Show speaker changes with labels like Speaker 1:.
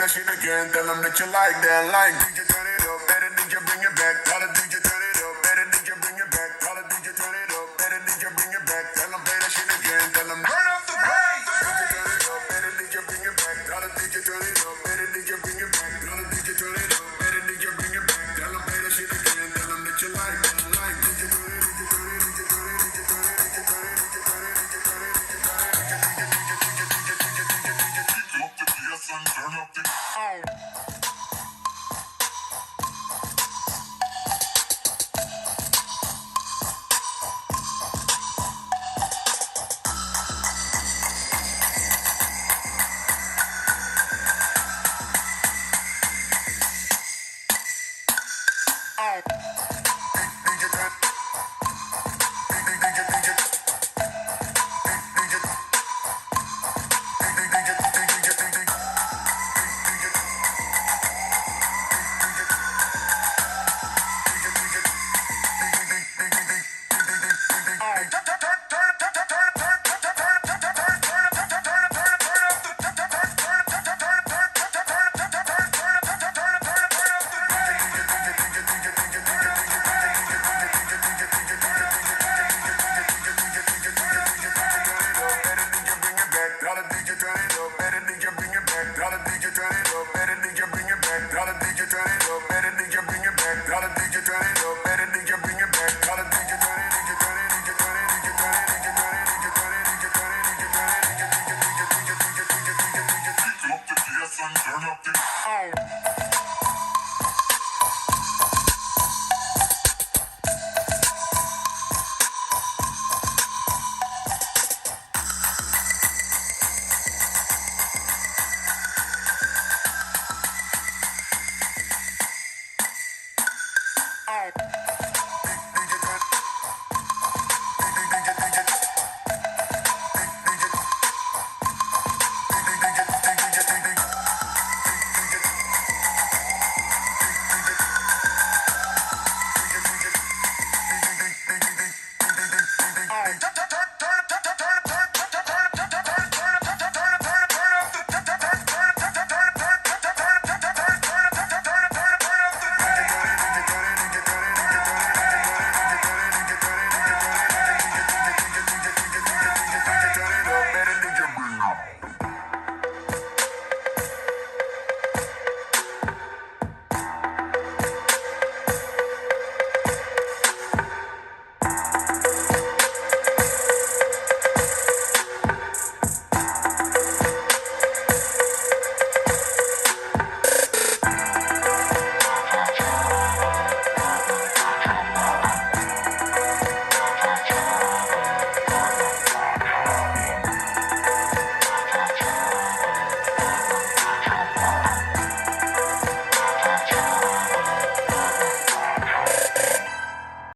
Speaker 1: that shit again. Tell them that you like that. Like, DJ turn it up. Better DJ bring it back. Tell the DJ turn it up. Better DJ bring it back. Tell the DJ turn it up. Better DJ bring it back. Tell them play that shit again. Tell them turn up the bass. DJ turn it up. Better DJ bring it back. Tell the DJ turn it up. Better DJ bring it back. Tell the DJ turn it up. Better DJ bring it back. Tell them play that shit again. Tell them that you like that. Like, DJ turn it. DJ turn it. DJ turn it. DJ turn it. DJ turn it. DJ turn it. DJ turn it. DJ turn it. Turn up the turn up the